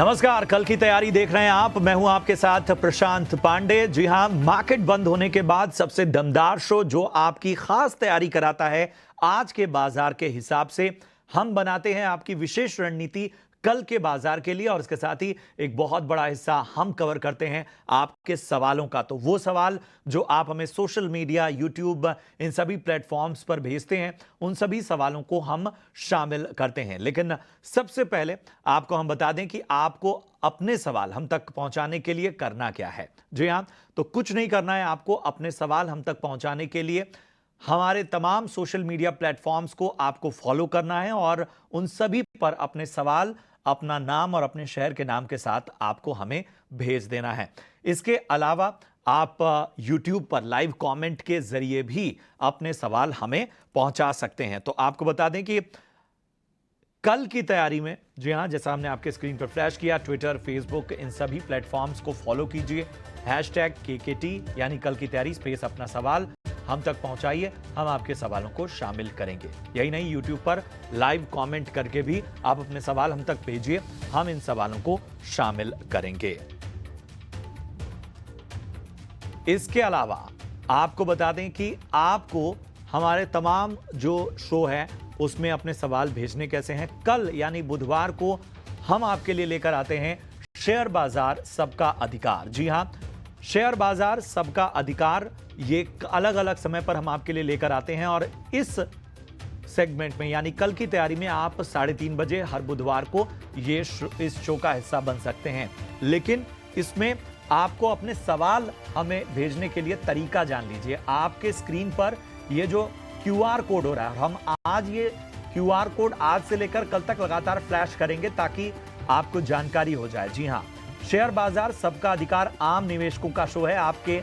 नमस्कार, कल की तैयारी देख रहे हैं आप। मैं हूं आपके साथ प्रशांत पांडे। जी हां, मार्केट बंद होने के बाद सबसे दमदार शो जो आपकी खास तैयारी कराता है आज के बाजार के हिसाब से। हम बनाते हैं आपकी विशेष रणनीति कल के बाजार के लिए, और इसके साथ ही एक बहुत बड़ा हिस्सा हम कवर करते हैं आपके सवालों का। तो वो सवाल जो आप हमें सोशल मीडिया, यूट्यूब, इन सभी प्लेटफॉर्म्स पर भेजते हैं, उन सभी सवालों को हम शामिल करते हैं। लेकिन सबसे पहले आपको हम बता दें कि आपको अपने सवाल हम तक पहुंचाने के लिए करना क्या है। जी हां, तो कुछ नहीं करना है आपको। अपने सवाल हम तक पहुंचाने के लिए हमारे तमाम सोशल मीडिया प्लेटफॉर्म्स को आपको फॉलो करना है और उन सभी पर अपने सवाल, अपना नाम और अपने शहर के नाम के साथ आपको हमें भेज देना है। इसके अलावा आप YouTube पर लाइव कमेंट के जरिए भी अपने सवाल हमें पहुंचा सकते हैं। तो आपको बता दें कि कल की तैयारी में, जी हां, जैसा हमने आपके स्क्रीन पर फ्लैश किया, ट्विटर, फेसबुक, इन सभी प्लेटफॉर्म्स को फॉलो कीजिए। #KKT यानी कल की तैयारी स्पेस अपना सवाल हम तक पहुंचाइए। हम आपके सवालों को शामिल करेंगे। यही नहीं, यूट्यूब पर लाइव कमेंट करके भी आप अपने सवाल हम तक भेजिए। हम इन सवालों को शामिल करेंगे। इसके अलावा आपको बता दें कि आपको हमारे तमाम जो शो है उसमें अपने सवाल भेजने कैसे हैं। कल यानी बुधवार को हम आपके लिए लेकर आते हैं शेयर बाजार सबका अधिकार। जी हां, शेयर बाजार सबका अधिकार, ये अलग अलग समय पर हम आपके लिए लेकर आते हैं। और इस सेगमेंट में यानी कल की तैयारी में आप 3:30 बजे हर बुधवार को इस शो का हिस्सा बन सकते हैं। लेकिन इसमें आपको अपने सवाल हमें भेजने के लिए तरीका जान लीजिए। आपके स्क्रीन पर ये जो QR कोड हो रहा है, हम आज ये QR कोड आज से लेकर कल तक लगातार फ्लैश करेंगे ताकि आपको जानकारी हो जाए। जी हां, शेयर बाजार सबका अधिकार आम निवेशकों का शो है। आपके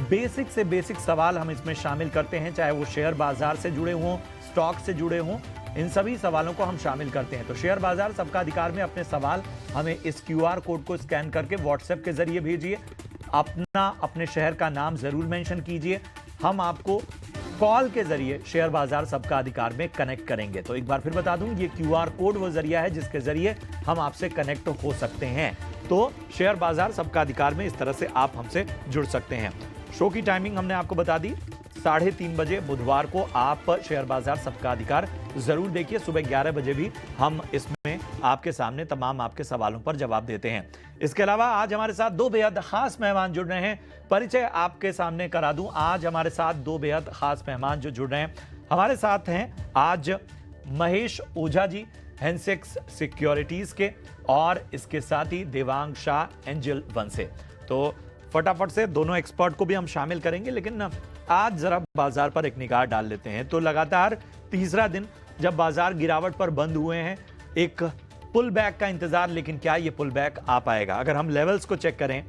बेसिक से बेसिक सवाल हम इसमें शामिल करते हैं, चाहे वो शेयर बाजार से जुड़े हों, स्टॉक से जुड़े हों, इन सभी सवालों को हम शामिल करते हैं। तो शेयर बाजार सबका अधिकार में अपने सवाल हमें इस QR कोड को स्कैन करके व्हाट्सएप के जरिए भेजिए। अपने शहर का नाम जरूर मेंशन कीजिए। हम आपको कॉल के जरिए शेयर बाजार सबका अधिकार में कनेक्ट करेंगे। तो एक बार फिर बता दूं, ये QR कोड वो जरिया है जिसके जरिए हम आपसे कनेक्ट हो सकते हैं। तो शेयर बाजार सबका अधिकार में इस तरह से आप हमसे जुड़ सकते हैं। शो की टाइमिंग हमने आपको बता दी, 3:30 बजे बुधवार को आप शेयर बाजार सबका अधिकार जरूर देखिए। सुबह 11 बजे भी हम इसमें आपके सामने तमाम आपके सवालों पर जवाब देते हैं। इसके अलावा आज हमारे साथ दो बेहद खास मेहमान जुड़ रहे हैं। परिचय आपके सामने करा दूं, आज हमारे साथ दो बेहद खास मेहमान जो जुड़ रहे हैं। हमारे साथ हैं आज महेश ओझा जी, हेंसेक्स सिक्योरिटीज के, और इसके साथ ही देवांग शाह, एंजल वन से। तो फटाफट से दोनों एक्सपर्ट को भी हम शामिल करेंगे, लेकिन आज जरा बाजार पर एक निगाह डाल लेते हैं। तो लगातार तीसरा दिन जब बाजार गिरावट पर बंद हुए हैं, एक पुल बैक का इंतजार, लेकिन क्या ये पुल बैक आ पाएगा? अगर हम लेवल्स को चेक करें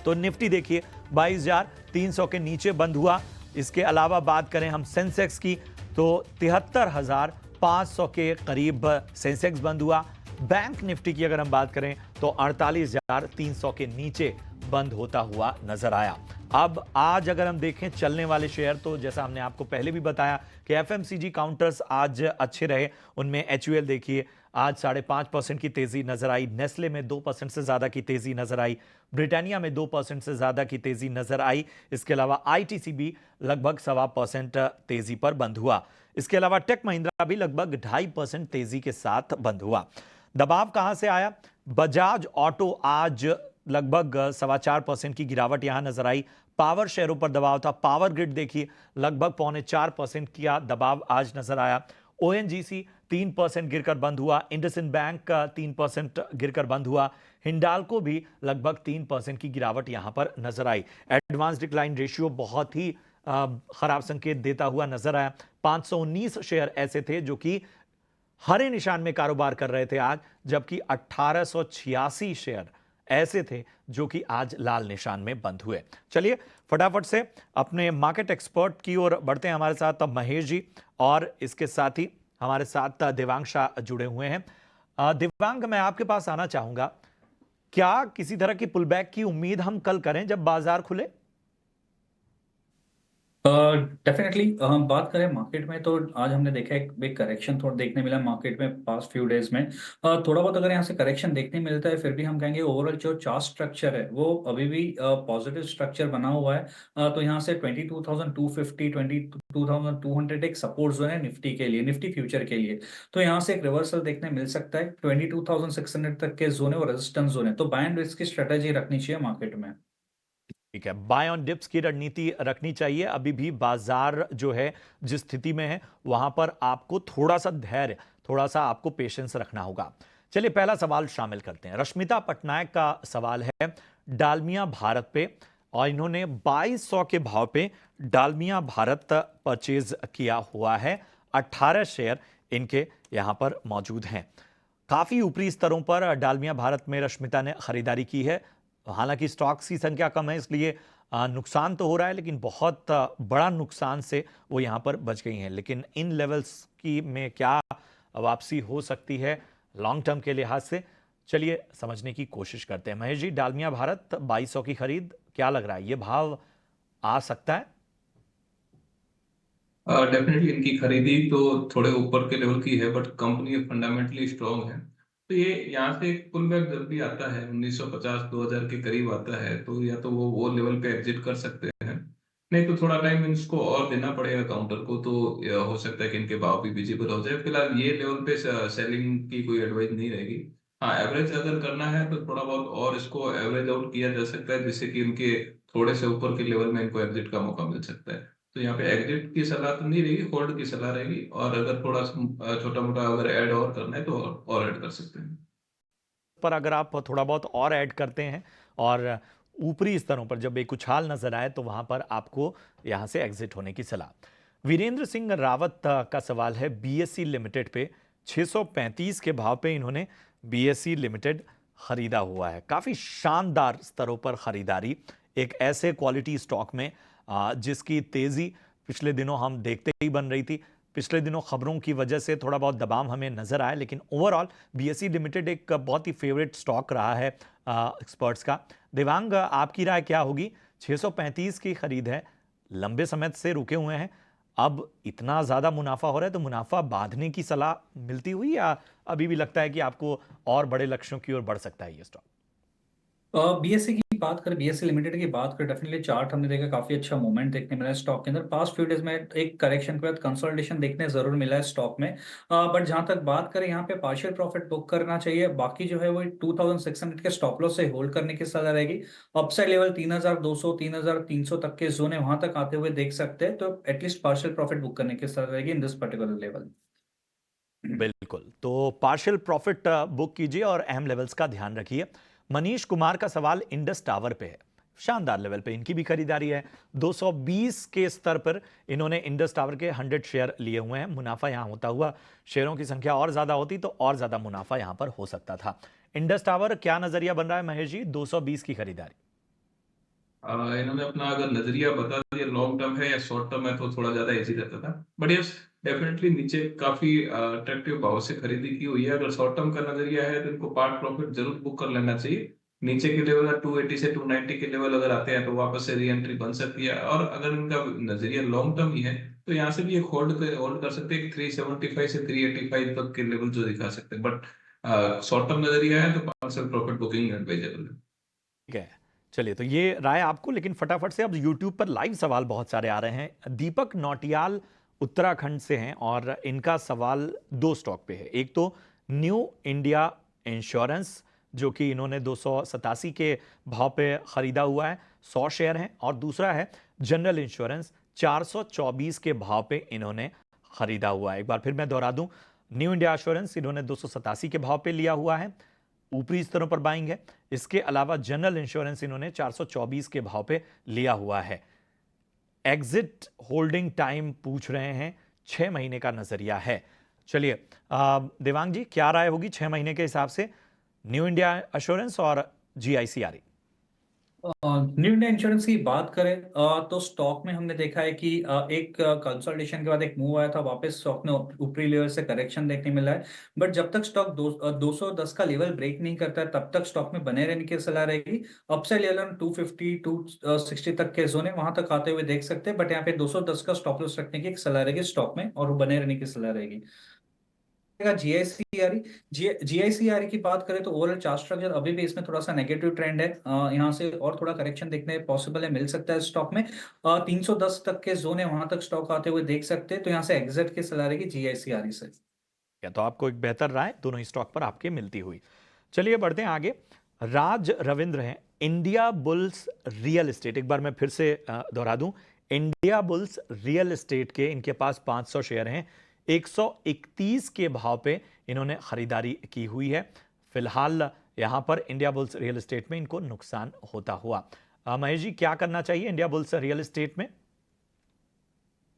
तो निफ्टी देखिए 22,300 के नीचे बंद हुआ। इसके अलावा बात करें हम सेंसेक्स की तो 73,500 के करीब सेंसेक्स बंद हुआ। बैंक निफ्टी की अगर हम बात करें तो 48,300 के नीचे बंद होता हुआ नजर आया। अब आज अगर हम देखें चलने वाले शेयर, तो जैसा हमने आपको पहले भी बताया कि FMCG काउंटर्स आज अच्छे रहे। उनमें HUL देखिए आज 5.5% की तेजी नजर आई, नेस्ले में 2% से ज्यादा की तेजी नजर आई, ब्रिटानिया में 2% से ज्यादा की तेजी नजर आई। इसके अलावा ITC भी लगभग 1.25% तेजी पर बंद हुआ। इसके अलावा टेक महिंद्रा भी लगभग 2.5% तेजी के साथ बंद हुआ। दबाव कहां से आया? बजाज ऑटो आज लगभग 4.25% की गिरावट यहां नजर आई। पावर शेयरों पर दबाव था। पावर ग्रिड देखिए लगभग 3.25% का दबाव आज नजर आया। ONGC 3% गिरकर बंद हुआ। इंडसइंड बैंक का 3% गिरकर बंद हुआ। हिंडाल्को भी लगभग 3% की गिरावट यहां पर नजर आई। एडवांस डिक्लाइन रेशियो बहुत ही खराब संकेत देता हुआ नजर आया। 519 शेयर ऐसे थे जो कि हरे निशान में कारोबार कर रहे थे आज, जबकि 1886 शेयर ऐसे थे जो कि आज लाल निशान में बंद हुए। चलिए फटाफट से अपने मार्केट एक्सपर्ट की ओर बढ़ते हैं। हमारे साथ महेश जी और इसके साथ ही हमारे साथ देवांग शाह जुड़े हुए हैं। देवांग, मैं आपके पास आना चाहूंगा, क्या किसी तरह की पुलबैक की उम्मीद हम कल करें जब बाजार खुले? डेफिनेटली हम बात करें मार्केट में, तो आज हमने देखा एक बिग करेक्शन थोड़ा देखने मिला मार्केट में पास्ट फ्यू डेज में। थोड़ा बहुत अगर यहाँ से करेक्शन देखने मिलता है, फिर भी हम कहेंगे ओवरऑल जो चार्ट स्ट्रक्चर है वो अभी भी पॉजिटिव स्ट्रक्चर बना हुआ है। तो यहाँ से 22,250 22,200 एक सपोर्ट जोन है निफ्टी के लिए, निफ्टी फ्यूचर के लिए। तो यहाँ से एक रिवर्सल देखने मिल सकता है। 22,600 तक के जोन है और रेजिस्टेंस जोन है, तो बाय एंड रिस्क की स्ट्रेटेजी रखनी चाहिए मार्केट में। ठीक है, बाय ऑन डिप्स की रणनीति रखनी चाहिए। अभी भी बाजार जो है जिस स्थिति में है वहां पर आपको थोड़ा सा धैर्य, थोड़ा सा आपको पेशेंस रखना होगा। चलिए पहला सवाल शामिल करते हैं। रश्मिता पटनायक का सवाल है डालमिया भारत पे, और इन्होंने 2200 के भाव पे डालमिया भारत परचेज किया हुआ है। 18 शेयर इनके यहां पर मौजूद हैं। काफी ऊपरी स्तरों पर डालमिया भारत में रश्मिता ने खरीदारी की है। हालांकि स्टॉक्स की संख्या कम है, इसलिए नुकसान तो हो रहा है, लेकिन बहुत बड़ा नुकसान से वो यहां पर बच गई हैं। लेकिन इन लेवल्स की में क्या वापसी हो सकती है लॉन्ग टर्म के लिहाज से, चलिए समझने की कोशिश करते हैं। महेश जी, डालमिया भारत 2200 की खरीद क्या लग रहा है, ये भाव आ सकता है? डेफिनेटली इनकी खरीदी तो थोड़े ऊपर के लेवल की है, बट कंपनी फंडामेंटली स्ट्रांग है। तो ये यहाँ से एक पुल बैक जब भी आता है 1950-2000 के करीब आता है, तो या तो वो लेवल पे एग्जिट कर सकते हैं, नहीं तो थोड़ा टाइम इसको और देना पड़ेगा काउंटर को। तो हो सकता है कि इनके भाव भी विजिबल हो जाए। फिलहाल ये लेवल पे सेलिंग की कोई एडवाइस नहीं रहेगी। हाँ, एवरेज अगर करना है तो थोड़ा बहुत और इसको एवरेज आउट किया जा सकता है, जिससे कि इनके थोड़े से ऊपर के लेवल में इनको एग्जिट का मौका मिल सकता है। तो यहाँ पे एग्जिट की सलाह तो नहीं रहेगी, होल्ड की सलाह रहेगी। और अगर थोड़ा छोटा मोटा अगर ऐड और करना है तो और ऐड कर सकते हैं। पर अगर आप थोड़ा बहुत और ऐड करते हैं और ऊपरी स्तरों पर जब एक उछाल नजर आए, तो वहां पर आपको यहां से एग्जिट होने की सलाह। वीरेंद्र सिंह रावत का सवाल है बीएसई लिमिटेड पे। 635 के भाव पे इन्होंने बीएसई लिमिटेड खरीदा हुआ है। काफी शानदार स्तरों पर खरीदारी एक ऐसे क्वालिटी स्टॉक में जिसकी तेजी पिछले दिनों हम देखते ही बन रही थी। पिछले दिनों खबरों की वजह से थोड़ा बहुत दबाव हमें नजर आया, लेकिन ओवरऑल बीएसई लिमिटेड एक बहुत ही फेवरेट स्टॉक रहा है एक्सपर्ट्स का। देवांग, आपकी राय क्या होगी? 635 की खरीद है, लंबे समय से रुके हुए हैं, अब इतना ज्यादा मुनाफा हो रहा है, तो मुनाफा बांधने की सलाह मिलती हुई, या अभी भी लगता है कि आपको और बड़े लक्ष्यों की ओर बढ़ सकता है ये स्टॉक? बीएससी की बात करें, बीएससी लिमिटेड की बात करें, डेफिनेटली चार्ट हमने देखा काफी अच्छा मूवमेंट देखने मिला है स्टॉक के अंदर। पास्ट फ्यू डेज में एक करेक्शन के बाद कंसोलिडेशन देखने जरूर मिला है स्टॉक में। बट जहां तक बात करें, यहाँ पे पार्शियल प्रॉफिट बुक करना चाहिए। बाकी जो है वो 2600 के स्टॉप लॉस से होल्ड करने की सलाह रहेगी। अपसाइड लेवल 3200 3300 तक के जोन है, वहां तक आते हुए देख सकते हैं, तो एटलीस्ट पार्शियल प्रॉफिट बुक करने की सलाह रहेगी इन दिस पर्टिकुलर लेवल। बिल्कुल, तो पार्शियल प्रॉफिट बुक कीजिए और अहम लेवल्स का ध्यान रखिए। मनीष कुमार का सवाल इंडस टावर पे है। शानदार लेवल पे इनकी भी खरीदारी है। 220 के स्तर पर इन्होंने इंडस टावर के 100 शेयर लिए हुए हैं। मुनाफा यहां होता हुआ, शेयरों की संख्या और ज्यादा होती तो और ज्यादा मुनाफा यहां पर हो सकता था। इंडस टावर क्या नजरिया बन रहा है महेश जी, 220 की खरीदारी? इन्होंने अपना अगर नजरिया बता दिया, लॉन्ग टर्म है या शॉर्ट टर्म है, तो थोड़ा ज्यादा इजी रहता था। बट यस, डेफिनेटली नीचे काफी अट्रैक्टिव भाव से खरीदी की हुई है। अगर शॉर्ट टर्म का नजरिया है तो इनको पार्ट प्रॉफिट जरूर बुक कर लेना चाहिए। नीचे के लेवल है 280 से 290 के लेवल अगर आते हैं तो वापस से री एंट्री बन सकती है। और अगर इनका नजरिया लॉन्ग टर्म ही है तो यहाँ से भी एक होल्ड कर सकते हैं। 375 से 385 तक के लेवल जो दिखा सकते हैं। बट शॉर्ट टर्म नजरिया है तो पार्शियल प्रॉफिट बुकिंग एडवाइजेबल है। ठीक है, चलिए तो ये राय आपको। लेकिन फटाफट से अब यूट्यूब पर लाइव सवाल बहुत सारे आ रहे हैं। दीपक नौटियाल उत्तराखंड से हैं और इनका सवाल दो स्टॉक पे है। एक तो न्यू इंडिया इंश्योरेंस, जो कि इन्होंने 287 के भाव पे खरीदा हुआ है, 100 शेयर हैं। और दूसरा है जनरल इंश्योरेंस, 424 के भाव पे इन्होंने खरीदा हुआ है। एक बार फिर मैं दोहरा दूं, न्यू इंडिया इंश्योरेंस इन्होंने 287 के भाव पे लिया हुआ है, ऊपरी स्तरों पर बाइंग है। इसके अलावा जनरल इंश्योरेंस इन्होंने 424 के भाव पे लिया हुआ है। एग्जिट होल्डिंग टाइम पूछ रहे हैं, 6 महीने का नजरिया है। चलिए देवांग जी, क्या राय होगी 6 महीने के हिसाब से न्यू इंडिया एश्योरेंस और जीआईसीआरई? न्यू इंडिया इंश्योरेंस की बात करें तो स्टॉक में हमने देखा है कि एक कंसोलिडेशन के बाद एक मूव आया था, वापस स्टॉक ने ऊपरी लेवल से करेक्शन देखने मिला है। बट जब तक स्टॉक 210 का लेवल ब्रेक नहीं करता है तब तक स्टॉक में बने रहने की सलाह रहेगी। अपसाइड लेवल 250 260 तक के जोन है, वहां तक आते हुए देख सकते हैं, बट यहाँ पे 210 का स्टॉप लॉस रखने की एक सलाह रहेगी स्टॉक में, और वो बने रहने की सलाह रहेगी। जीआईसीआरई जीआईसीआरई की बात करें तो ओवरऑल चार्ट स्ट्रक्चर अभी भी इसमें थोड़ा सा नेगेटिव ट्रेंड है। यहाँ से और थोड़ा करेक्शन देखने पॉसिबल है, मिल सकता है स्टॉक में। 310 तक के जोन है, वहां तक स्टॉक आते हुए देख सकते हैं, तो यहाँ से एग्जिट की सलाह रहेगी जीआईसीआरई से। या तो आपको एक बेहतर राय दोनों ही स्टॉक पर आपके मिलती हुई। चलिए बढ़ते हैं आगे। राज रविंद्र हैं, इंडिया बुल्स रियल एस्टेट। एक बार मैं फिर से दोहरा दूं, इंडिया बुल्स रियल एस्टेट के इनके पास 500 शेयर हैं। 131 के भाव पे इन्होंने खरीदारी की हुई है। फिलहाल यहां पर इंडिया बुल्स रियल एस्टेट में इनको नुकसान होता हुआ। महेश जी, क्या करना चाहिए इंडिया बुल्स रियल एस्टेट में?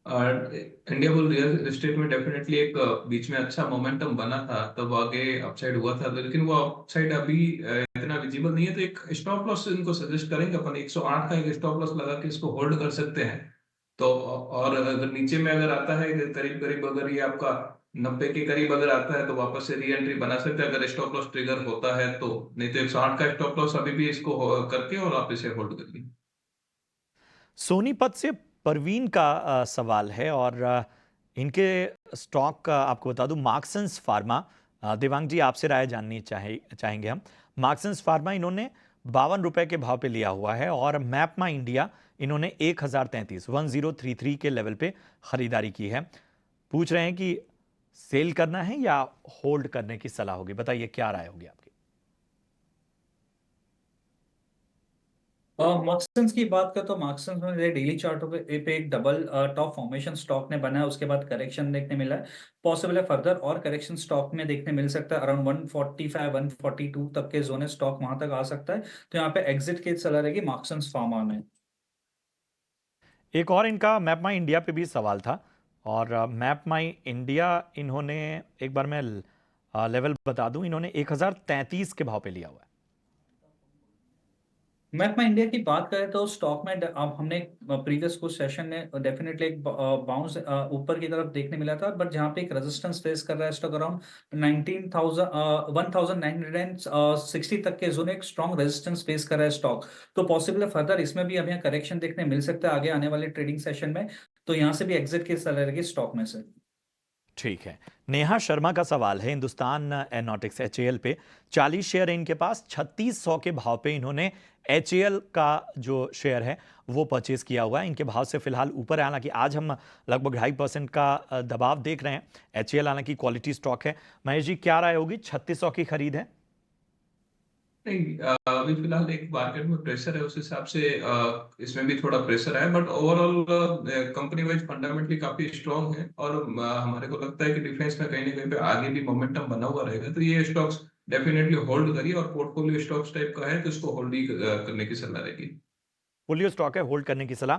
इंडिया बुल रियल एस्टेट में डेफिनेटली एक बीच में अच्छा मोमेंटम बना था, तब आगे अपसाइड हुआ था, लेकिन वो अपसाइड अभी इतना विजिबल नहीं है। तो एक स्टॉप लॉस इनको सजेस्ट करेंगे अपन, 108 का एक स्टॉप लॉस लगा के इसको होल्ड कर सकते हैं। तो और अगर नीचे में अगर आता है करीब करीब, अगर ये आपका 90 के करीब अगर आता है तो वापस से री एंट्री बना सकते हैं अगर स्टॉप लॉस ट्रिगर होता है तो। नहीं तो 108 का स्टॉप लॉस अभी भी इसको करके और आप इसे होल्ड करिए। सोनीपत से परवीन का सवाल है, और इनके स्टॉक का आपको बता दूं, मार्क्सन्स फार्मा। देवांग जी, आपसे राय जाननी चाहेंगे हम। मार्क्सन्स फार्मा इन्होंने 52 रुपए के भाव पे लिया हुआ है, और मैपमा इंडिया इन्होंने 1033 के लेवल पे खरीदारी की है। पूछ रहे हैं कि सेल करना है या होल्ड करने की सलाह होगी। बताइए क्या राय होगी आपकी? मार्क्सन्स की बात करें तो मार्क्सन्स में डेली चार्टों पे एक डबल टॉप फॉर्मेशन स्टॉक ने बना है, उसके बाद करेक्शन देखने मिला है। पॉसिबल है फर्दर और करेक्शन स्टॉक में देखने मिल सकता है, अराउंड 145 142 तक के जोन है, स्टॉक वहां तक आ सकता है। तो यहाँ पे एग्जिट की सलाह रहेगी मार्क्सन्स फार्मा में। एक और इनका मैप माई इंडिया पे भी सवाल था, और मैप माई इंडिया इन्होंने, एक बार मैं लेवल बता दूं, इन्होंने 1033 के भाव पे लिया हुआ है। मैपमा इंडिया की बात करें तो स्टॉक में अब हमने प्रीवियस कुछ सेशन में डेफिनेटली एक बाउंस ऊपर की तरफ देखने मिला था, बट जहां पे एक रेजिस्टेंस फेस कर रहा है स्टॉक अराउंड 1960 तक के जोन, एक स्ट्रॉन्ग रेजिस्टेंस फेस कर रहा है स्टॉक। तो पॉसिबल है फर्दर इसमें भी हमें करेक्शन देखने मिल सकता है आगे आने वाले ट्रेडिंग सेशन में। तो यहाँ से भी एग्जिट की सलाह रहेगी स्टॉक में से। ठीक है। नेहा शर्मा का सवाल है, हिंदुस्तान एरोनॉटिक्स एचएएल पे 40 शेयर है इनके पास। 3600 के भाव पे इन्होंने एचएएल का जो शेयर है वो परचेज किया हुआ है। इनके भाव से फिलहाल ऊपर है, हालांकि आज हम लगभग 2.5% का दबाव देख रहे हैं। एचएएल हालांकि क्वालिटी स्टॉक है। महेश जी, क्या राय होगी? 3600 की खरीद है? नहीं, अभी फिलहाल एक मार्केट में प्रेशर है, उस हिसाब से इसमें भी थोड़ा प्रेशर है, but overall company wise fundamentally काफी स्ट्रांग है। और हमारे को लगता है कि डिफेंस में कहीं ना कहीं पे आगे भी मोमेंटम बना हुआ रहेगा। तो ये स्टॉक्स डेफिनेटली होल्ड करिए, और पोर्टफोलियो स्टॉक्स टाइप का है तो इसको होल्ड ही करने की सलाह रहेगी। पोलियो स्टॉक है, होल्ड करने की सलाह।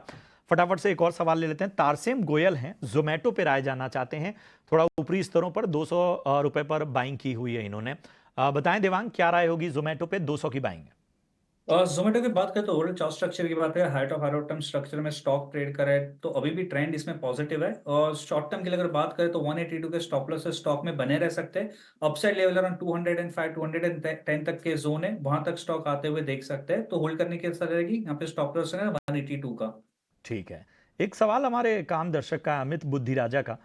फटाफट से एक और सवाल ले लेते हैं। तारसेम गोयल हैं, जोमेटो पे राय जानना चाहते हैं। थोड़ा ऊपरी स्तरों पर 200 रुपए पर बाइंग की हुई है इन्होंने। बताएं देवांग, क्या राय होगी जोमेटो पे 200 की बाइंग? जोमेटो की बात करें तो ओवरऑल चार्ट स्ट्रक्चर की बात करें, height of higher term structure में स्टॉक ट्रेड कर रहा है, तो अभी भी ट्रेंड इसमें पॉजिटिव है। और शॉर्ट टर्म की अगर बात करें तो 182 के स्टॉप लॉस से स्टॉक में बने रह सकते हैं। अपसाइड लेवल अराउंड 205 210 तक के जोन है, वहां तक स्टॉक आते हुए देख सकते हैं, तो होल्ड करने की असर रहेगी। यहाँ पे स्टॉप लॉस है 182 का। ठीक है। एक सवाल हमारे काम दर्शक का, अमित बुद्धि राजा का।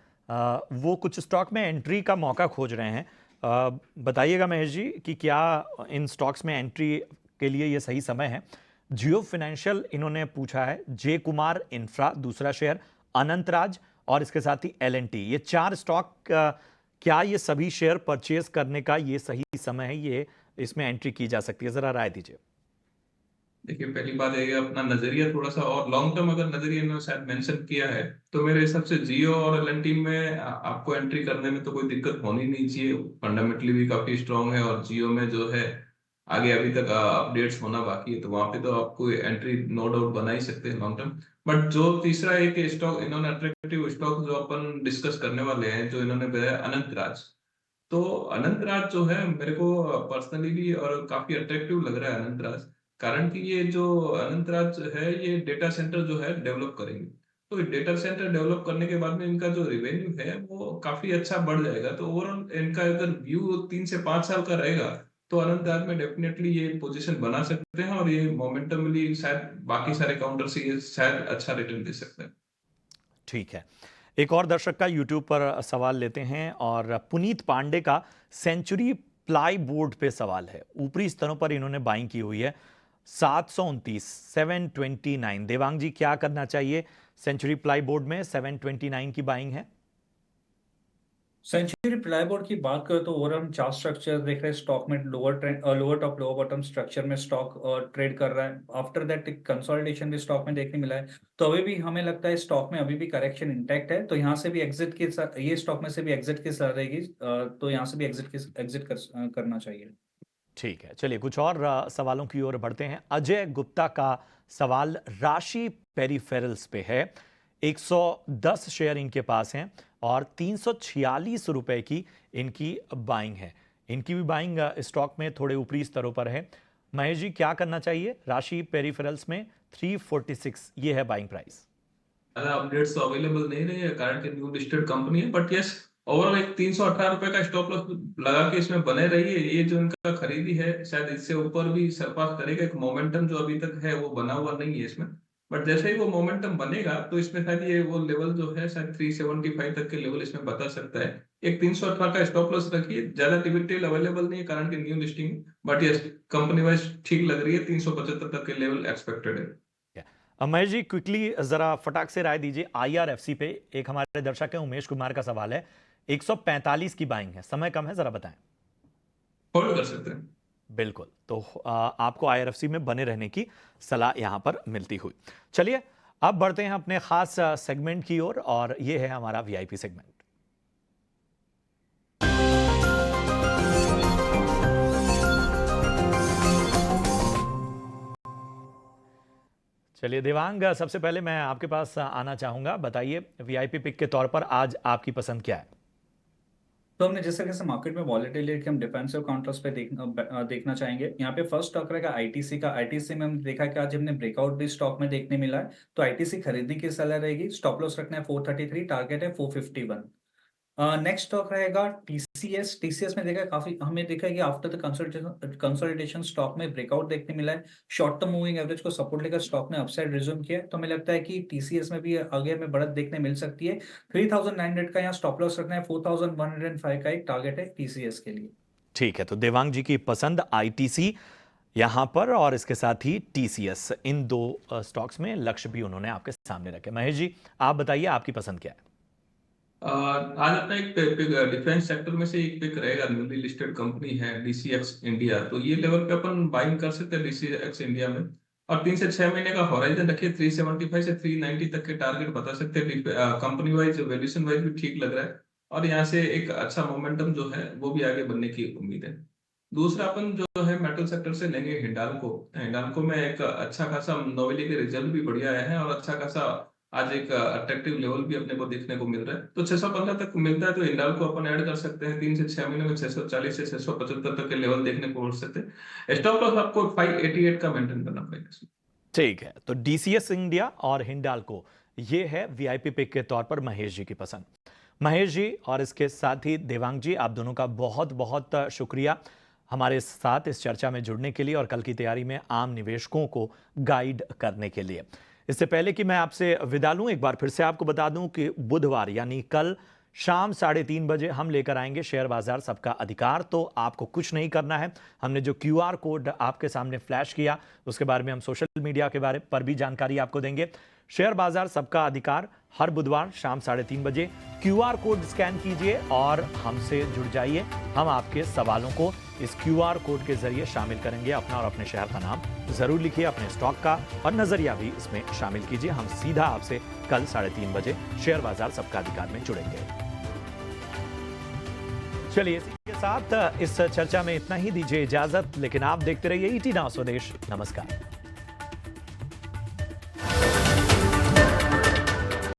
वो कुछ स्टॉक में एंट्री का मौका खोज रहे हैं। बताइएगा महेश जी कि क्या इन स्टॉक्स में एंट्री के लिए ये सही समय है? जियो फाइनेंशियल इन्होंने पूछा है, जे कुमार इंफ्रा दूसरा शेयर, अनंत राज, और इसके साथ ही एल&टी। ये 4 स्टॉक, क्या ये सभी शेयर परचेज करने का ये सही समय है? ये इसमें एंट्री की जा सकती है? जरा राय दीजिए। देखिए, पहली बात है कि अपना नजरिया थोड़ा सा और लॉन्ग टर्म अगर नजरिए इन्होंने शायद मेंशन किया है, तो मेरे हिसाब से जियो और एल&टी में आपको एंट्री करने में तो कोई दिक्कत होनी नहीं चाहिए। फंडामेंटली भी काफी स्ट्रांग है, और जियो में जो है आगे अभी तक अपडेट्स होना बाकी है, तो वहां पे तो आपको एंट्री नो डाउट बना ही सकते हैं लॉन्ग टर्म। बट जो तीसरा एक स्टॉक इन्होंने अट्रैक्टिव स्टॉक जो अपन डिस्कस करने वाले हैं, जो इन्होंने बताया अनंत राज। तो अनंत राज जो है मेरे को पर्सनली भी और काफी अट्रैक्टिव लग रहा है अनंत राज। कारण कि ये जो अनंतराज है, ये डेटा सेंटर जो है डेवलप करेंगे। तो डेटा सेंटर डेवलप करने के बाद में इनका जो रेवेन्यू है वो काफ़ी अच्छा बढ़ जाएगा। तो ओवरऑल इनका अगर व्यू 3 से 5 साल का रहेगा, तो अनंतराज में डेफ़िनेटली ये पोज़ीशन बना सकते हैं और ये मोमेंटमली शायद बाकी सारे काउंटर से ये शायद अच्छा रिटर्न दे सकते हैं। ठीक है। एक और दर्शक का यूट्यूब पर सवाल लेते हैं और पुनीत पांडे का सेंचुरी प्लाई बोर्ड पे सवाल है। ऊपरी स्तरों पर इन्होंने बाइंग की हुई है 729 729। देवांग जी क्या करना चाहिए? सेंचुरी प्लाई बोर्ड में 729 की बाइंग है। सेंचुरी प्लाईबोर्ड की बात करें तो ओवरऑल हम चार्ट स्ट्रक्चर देख रहे हैं, स्टॉक में lower trend, lower top lower bottom structure में स्टॉक ट्रेड कर रहा है। आफ्टर दैट एक कंसोलिडेशन भी स्टॉक में देखने मिला है। तो अभी भी हमें लगता है स्टॉक में अभी भी करेक्शन इंटैक्ट है, तो यहाँ से भी एग्जिट के साथ, ये स्टॉक में से भी एग्जिट की सलाह रहेगी। तो यहाँ से भी एग्जिट करना चाहिए। ठीक है, चलिए कुछ और सवालों की ओर बढ़ते हैं। अजय गुप्ता का सवाल राशि पेरिफेरल्स पे है। 110 शेयर इनके पास हैं और 346 रुपए की इनकी बाइंग है। इनकी भी बाइंग स्टॉक में थोड़े ऊपरी स्तरों पर है। महेश जी क्या करना चाहिए? राशि पेरिफेरल्स में 346 ये है बाइंग प्राइस। ज़्यादा अपडेट्स तो अवेलेबल नहीं रही है, कारण कि न्यू लिस्टेड कंपनी है, बट यस ओवरऑल एक 318 रुपए का स्टॉप लॉस लगा के इसमें बने रहिए। ये जो इनका खरीदी है शायद इससे ऊपर भी सरपास करेगा। एक मोमेंटम जो अभी तक है वो बना हुआ नहीं है इसमें, बट जैसे ही वो मोमेंटम बनेगा तो इसमें शायद ये वो लेवल जो है शायद 375 तक के लेवल इसमें बता सकता है। एक 318 का स्टॉप लॉस रखिए। ज्यादा डिटेल अवेलेबल नहीं है कारण कि new listing, but yes company wise ठीक लग रही है। 375 तक के लेवल एक्सपेक्टेड है। महेश जी क्विकली जरा फटाक से राय दीजिए IRFC पे। एक हमारे दर्शक है उमेश कुमार का सवाल है। 145 की बाइंग है, समय कम है, जरा बताएं। होल्ड कर सकते हैं। बिल्कुल, तो आपको IRFC में बने रहने की सलाह यहां पर मिलती हुई। चलिए अब बढ़ते हैं अपने खास सेगमेंट की ओर और ये है हमारा VIP सेगमेंट। चलिए देवांग, सबसे पहले मैं आपके पास आना चाहूंगा। बताइए VIP पिक के तौर पर आज आपकी पसंद क्या है? तो हमने जिस तरह से मार्केट में वॉलेटिलिटी हम डिफेंसिव काउंटर्स पे देखना चाहेंगे। यहाँ पे फर्स्ट स्टॉक रहेगा आईटीसी का। आईटीसी में हम देखा कि आज हमने ब्रेकआउट भी स्टॉक में देखने मिला है, तो आईटीसी खरीदने की सलाह रहेगी। स्टॉप लॉस रखना है 433, टारगेट है 451। नेक्स्ट स्टॉक रहेगा टीसीएस। टीसीएस में देखा काफी हमें देखा है कि आफ्टर द कंसोलिडेशन स्टॉक में ब्रेकआउट देखने मिला है। शॉर्ट टर्म मूविंग एवरेज को सपोर्ट लेकर स्टॉक ने अपसाइड रिज्यूम किया है, तो हमें लगता है कि टीसीएस में भी आगे हमें बढ़त देखने मिल सकती है। 3900 का यहाँ स्टॉप लॉस रखना है। 4105 का एक टारगेट है टीसीएस के लिए। ठीक है, तो देवांग जी की पसंद ITC यहां पर और इसके साथ ही TCS, इन दो स्टॉक्स में लक्ष्य भी उन्होंने आपके सामने रखे। महेश जी आप बताइए आपकी पसंद क्या है? आज अपना एक पिक डिफेंस सेक्टर में से एक पिक रहेगा। न्यूली लिस्टेड कंपनी है DCX इंडिया। तो ये लेवल पे अपन बाइंग कर सकते हैं DCX इंडिया में, और 3 से 6 महीने का हॉराइजन रखिए। 375 से 390 तक के टारगेट बता सकते हैं। कंपनी वाइज वैल्यूएशन वाइज भी ठीक लग रहा है और यहाँ से एक अच्छा मोमेंटम जो है वो भी आगे बढ़ने की उम्मीद है। दूसरा अपन जो है मेटल सेक्टर से लेंगे हिंडाल्को। हिंडाल्को में एक अच्छा खासा नोवेली के रिजल्ट भी बढ़िया आए हैं और अच्छा खासा आज एक अट्रैक्टिव लेवल भी अपने को देखने को मिल रहा है। तो 615 तक मिलता है तो हिंडाल्को अपन ऐड कर सकते हैं। 3 से 6 महीने में 640 से 675 तक के लेवल देखने को मिल सकते हैं। स्टॉप लॉस आपको 588 का मेंटेन करना पड़ेगा। ठीक है, तो DCS इंडिया और हिंडाल्को ये है VIP पिक के तौर पर महेश जी की पसंद। महेश जी और इसके साथ ही देवांग जी, आप दोनों का बहुत बहुत शुक्रिया हमारे साथ इस चर्चा में जुड़ने के लिए और कल की तैयारी में आम निवेशकों को गाइड करने के लिए। इससे पहले कि मैं आपसे विदा लूं, एक बार फिर से आपको बता दूं कि बुधवार यानी कल शाम 3:30 बजे हम लेकर आएंगे शेयर बाजार सबका अधिकार। तो आपको कुछ नहीं करना है। हमने जो QR कोड आपके सामने फ्लैश किया उसके बारे में हम सोशल मीडिया के बारे पर भी जानकारी आपको देंगे। शेयर बाजार सबका अधिकार हर बुधवार शाम 3:30 बजे। QR कोड स्कैन कीजिए और हमसे जुड़ जाइए। हम आपके सवालों को इस QR कोड के जरिए शामिल करेंगे। अपना और अपने शहर का नाम जरूर लिखिए, अपने स्टॉक का और नजरिया भी इसमें शामिल कीजिए। हम सीधा आपसे कल 3:30 बजे शेयर बाजार सबका अधिकार में जुड़ेंगे। चलिए इसी के साथ इस चर्चा में इतना ही, दीजिए इजाजत। लेकिन आप देखते रहिए ET Now स्वदेश। नमस्कार।